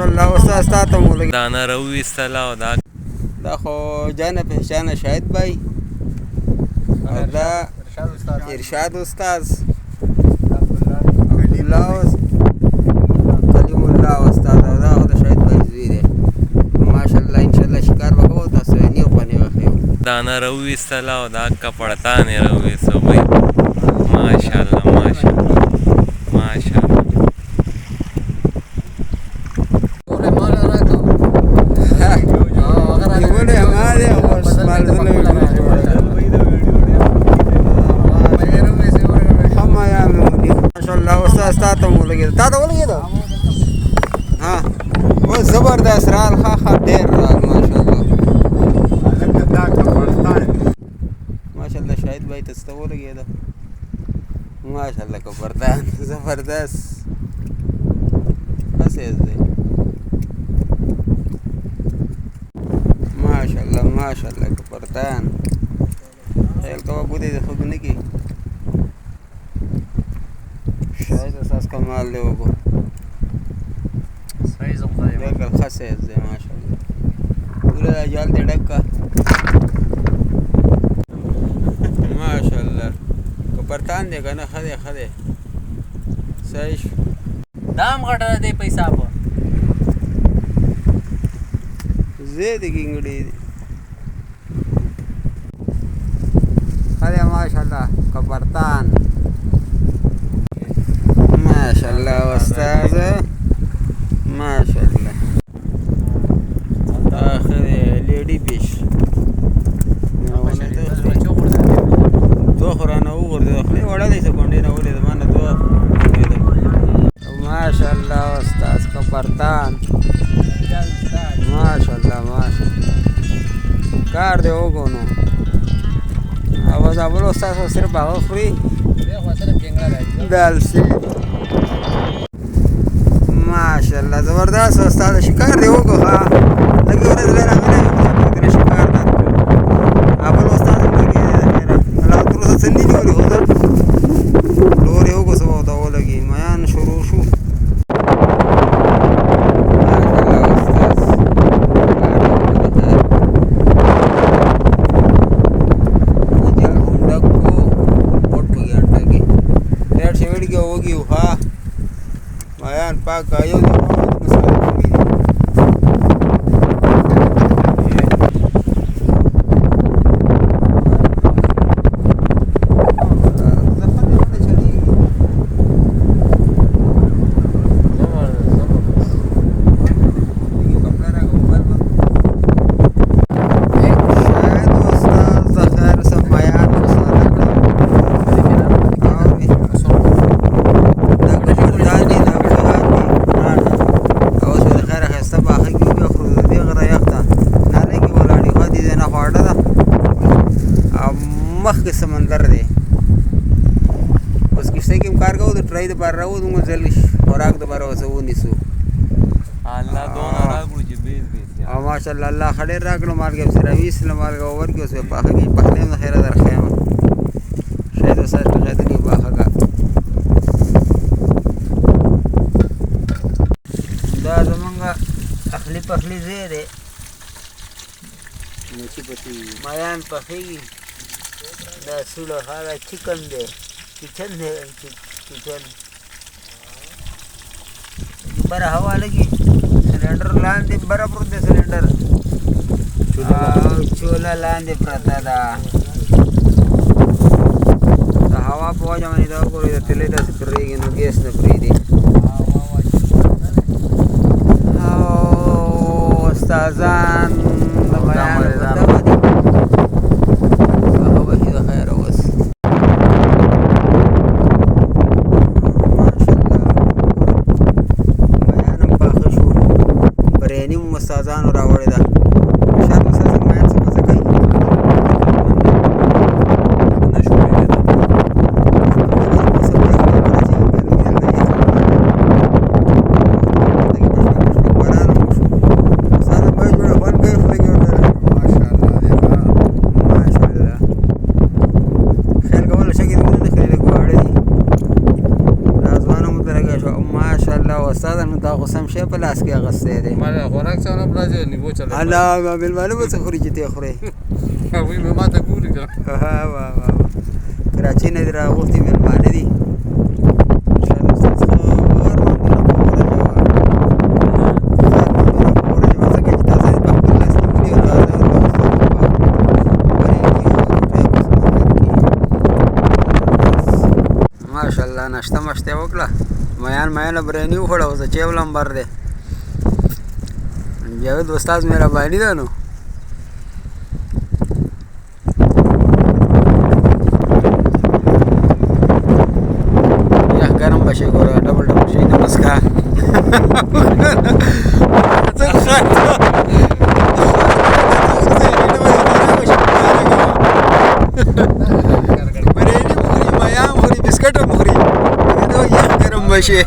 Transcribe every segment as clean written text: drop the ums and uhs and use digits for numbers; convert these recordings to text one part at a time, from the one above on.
ماشاءالله استاد تاسو مو لګي دانه راویستله او دا خو جانه پہچانه شاهد بھائی او دا ارشاد استاد عبدالله کلیم الله استاد او دا خو د شاهد بھائی زوی دی ماشاءالله انشاءالله شکار وکړو تاسو یې نیغ باندې وخیو دانه راویستله او دا کپړتان یې راویستو بھائی ماشاءالله ماشاءالله ماشاءالله تاسو مو لګي تاسو ولګي دا ها و زبردست رال ښه ډېر رال ماشاءالله ماشاءالله شاهد بھائی تاسو ولګي دا ماشاءالله کبرتان زبردست اساس دی ماشاءالله ماشاءالله کبرتان خیال کوه ګودې د خوب نه کی شاید اساس کمال دی وګو سایز هم خدای بالکل ښه سایز دی ماشاءالله پوره دا جال دی ډک کا ماشاءالله کبرتان دی که نه ښه دی ښه دی صحیح شو دا هم غټه دی پیسه په زیادې ګینګړې دي ښه دی ماشاءالله کبرتان ماشاءالله استاذه ماشاءالله اخر لیډي فیش دوه خورانه وګورځي خپل وړلې سکونډې نه ولې زمانه دوه ماشاءالله استاذ کبرتان ماشاءالله ماشاءالله کار دی وګو نو اواز اول استاد صرف هغه خوري دال سي ماشاءالله زبردست استاد شکار دی وګو ها لګي ورته لره غلې د شکار دا اول استاد لګي خیره الله تر سندې نیولې هو دا لوري وګو سو دا ولګي میان شروع شو पाक आयो مخ کې سمندر دی اوس کښته کې کار کوو د ټرای د بار راو دومره ځل خوراک د بار وسو ونیسو الله دونه راکړو چې بیس او ماشاءالله الله خډیر راکړو مالګه سره 20 مالګه اور کې اوس په هغه کې پخلې نه خیره درخېم شاید اوس ته غته دی باخه دا زمونږه اخلي پخلي زیره نشي پتی مایان پخېږي دا سوله هغه چکن دی کچن دی کچن بره هوا لګي سلنډر لاندې بره پروت دی سلنډر چوله لاندې پرته ده د هوا په وجه باندې دا وګورئ د تیلې داسې پرېږي نو ګیس نه پرېږدي او استادان د بیان مدبه دي استادانو راوړې ده شرم استاد مېن څه څه کوي نه شو ویل دا استاد نو دا خو سم شی په لاس کې اغستی دی ما خوراک څه نه راځي نیمو چلے الله ما مېلمانه به څه خوري چې تی خورې وی مې ما ته ګوري که ها واه واه کراچۍ نه دي راغوښتي مېلمانه دي شاید استاد څخه ارمان دی راته ورجوه ځکه چې تاسو یې په خپل لاس نیولي او تاسو یې د استاد په بریډي او ټایپ څخه ماشاءالله ناشته مشته وکړه میانه بریني وخوړه اوس د چیو لمبر دی جاوید استاد مهرباني ده نو یا ګرم بشي ګوره ډبل شي د مسکا بشي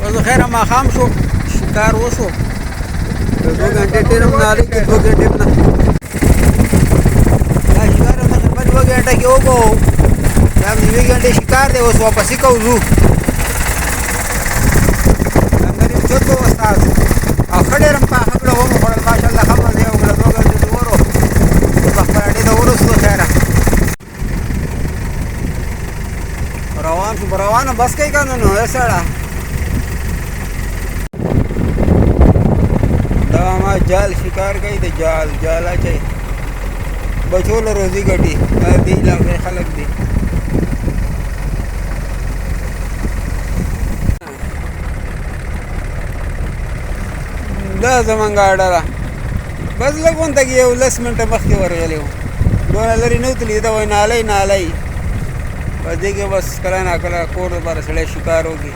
اوس خیره ماښام شو شکار وشو د 2 غنټې ټیم نه لږ 2 غنټې نه دا شکار هم تقریبا 2 غنټه کې وکړو دا هم 2 غنټې شکار دی اوس واپسې کوو ځو لنګریم چوت به استاد او ښه ډېر هم پاخه کړه ومو خوړل ماشاءالله ښه مزه یې وکړه 2 غنټې دې ورو په خپل اډې ته ورسېدو خیره روان شو روانه بس کوي که نه نو سړه دا ما جال شکار کوي د جال اچوي بچو له روزي ګټي دې علاقې خلک دي دا زمونږ اډه ده بس لږ غونته کې یو 10 منټه مخکې ورغلی وو دونه لرې نه وتلي دا وایي نالۍ په دې کې بس کله ناکله کور دپاره سړی شکار وکړي